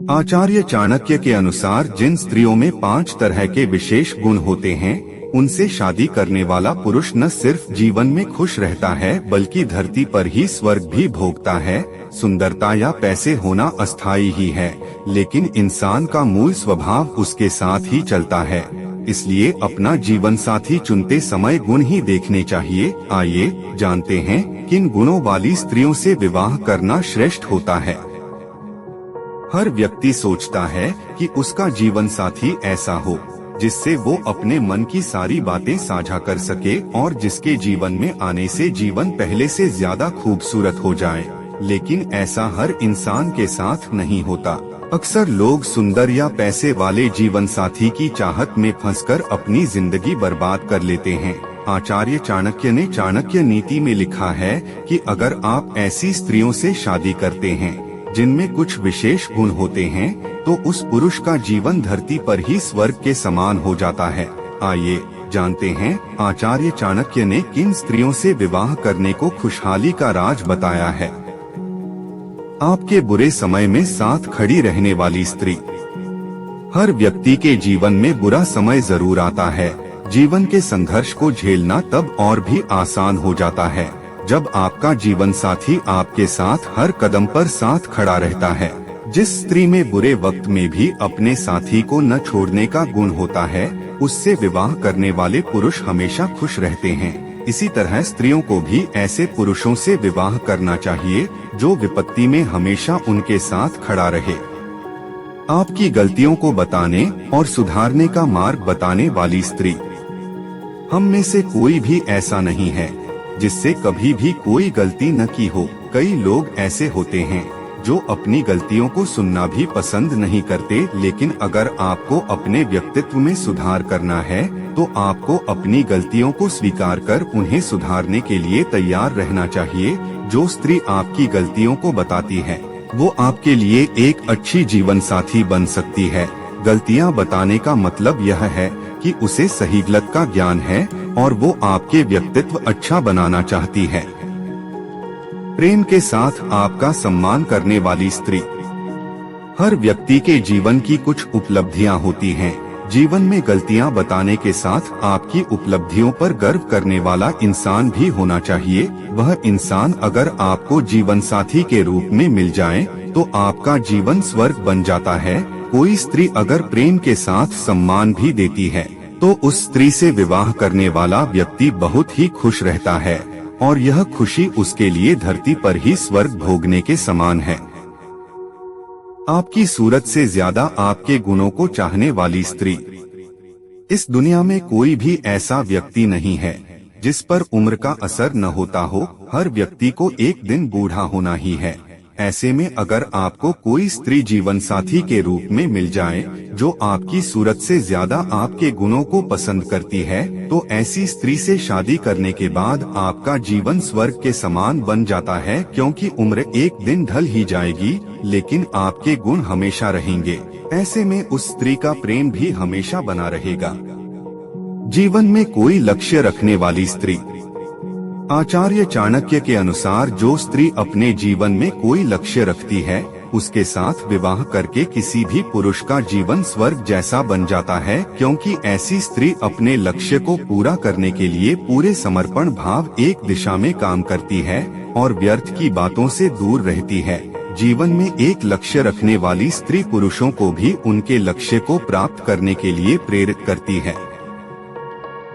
आचार्य चाणक्य के अनुसार जिन स्त्रियों में 5 तरह के विशेष गुण होते हैं, उनसे शादी करने वाला पुरुष न सिर्फ जीवन में खुश रहता है बल्कि धरती पर ही स्वर्ग भी भोगता है। सुंदरता या पैसे होना अस्थायी ही है, लेकिन इंसान का मूल स्वभाव उसके साथ ही चलता है। इसलिए अपना जीवन साथी चुनते समय गुण ही देखने चाहिए। आइए जानते हैं किन गुणों वाली स्त्रियों से विवाह करना श्रेष्ठ होता है। हर व्यक्ति सोचता है कि उसका जीवन साथी ऐसा हो जिससे वो अपने मन की सारी बातें साझा कर सके और जिसके जीवन में आने से जीवन पहले से ज्यादा खूबसूरत हो जाए। लेकिन ऐसा हर इंसान के साथ नहीं होता। अक्सर लोग सुंदर या पैसे वाले जीवन साथी की चाहत में फंसकर अपनी जिंदगी बर्बाद कर लेते हैं। आचार्य चाणक्य ने चाणक्य नीति में लिखा है कि अगर आप ऐसी स्त्रियों से शादी करते हैं जिनमें कुछ विशेष गुण होते हैं, तो उस पुरुष का जीवन धरती पर ही स्वर्ग के समान हो जाता है। आइए जानते हैं आचार्य चाणक्य ने किन स्त्रियों से विवाह करने को खुशहाली का राज बताया है। आपके बुरे समय में साथ खड़ी रहने वाली स्त्री। हर व्यक्ति के जीवन में बुरा समय जरूर आता है। जीवन के संघर्ष को झेलना तब और भी आसान हो जाता है जब आपका जीवन साथी आपके साथ हर कदम पर साथ खड़ा रहता है। जिस स्त्री में बुरे वक्त में भी अपने साथी को न छोड़ने का गुण होता है, उससे विवाह करने वाले पुरुष हमेशा खुश रहते हैं। इसी तरह स्त्रियों को भी ऐसे पुरुषों से विवाह करना चाहिए जो विपत्ति में हमेशा उनके साथ खड़ा रहे। आपकी गलतियों को बताने और सुधारने का मार्ग बताने वाली स्त्री। हम में से कोई भी ऐसा नहीं है जिससे कभी भी कोई गलती न की हो। कई लोग ऐसे होते हैं जो अपनी गलतियों को सुनना भी पसंद नहीं करते, लेकिन अगर आपको अपने व्यक्तित्व में सुधार करना है तो आपको अपनी गलतियों को स्वीकार कर उन्हें सुधारने के लिए तैयार रहना चाहिए। जो स्त्री आपकी गलतियों को बताती है वो आपके लिए एक अच्छी जीवन साथी बन सकती है। गलतियां बताने का मतलब यह है कि उसे सही गलत का ज्ञान है और वो आपके व्यक्तित्व अच्छा बनाना चाहती है। प्रेम के साथ आपका सम्मान करने वाली स्त्री। हर व्यक्ति के जीवन की कुछ उपलब्धियां होती हैं। जीवन में गलतियां बताने के साथ आपकी उपलब्धियों पर गर्व करने वाला इंसान भी होना चाहिए। वह इंसान अगर आपको जीवन साथी के रूप में मिल जाए तो आपका जीवन स्वर्ग बन जाता है। कोई स्त्री अगर प्रेम के साथ सम्मान भी देती है तो उस स्त्री से विवाह करने वाला व्यक्ति बहुत ही खुश रहता है और यह खुशी उसके लिए धरती पर ही स्वर्ग भोगने के समान है। आपकी सूरत से ज्यादा आपके गुणों को चाहने वाली स्त्री। इस दुनिया में कोई भी ऐसा व्यक्ति नहीं है जिस पर उम्र का असर न होता हो। हर व्यक्ति को एक दिन बूढ़ा होना ही है। ऐसे में अगर आपको कोई स्त्री जीवन साथी के रूप में मिल जाए जो आपकी सूरत से ज्यादा आपके गुणों को पसंद करती है, तो ऐसी स्त्री से शादी करने के बाद आपका जीवन स्वर्ग के समान बन जाता है, क्योंकि उम्र एक दिन ढल ही जाएगी लेकिन आपके गुण हमेशा रहेंगे। ऐसे में उस स्त्री का प्रेम भी हमेशा बना रहेगा। जीवन में कोई लक्ष्य रखने वाली स्त्री। आचार्य चाणक्य के अनुसार जो स्त्री अपने जीवन में कोई लक्ष्य रखती है उसके साथ विवाह करके किसी भी पुरुष का जीवन स्वर्ग जैसा बन जाता है, क्योंकि ऐसी स्त्री अपने लक्ष्य को पूरा करने के लिए पूरे समर्पण भाव एक दिशा में काम करती है और व्यर्थ की बातों से दूर रहती है। जीवन में एक लक्ष्य रखने वाली स्त्री पुरुषों को भी उनके लक्ष्य को प्राप्त करने के लिए प्रेरित करती है।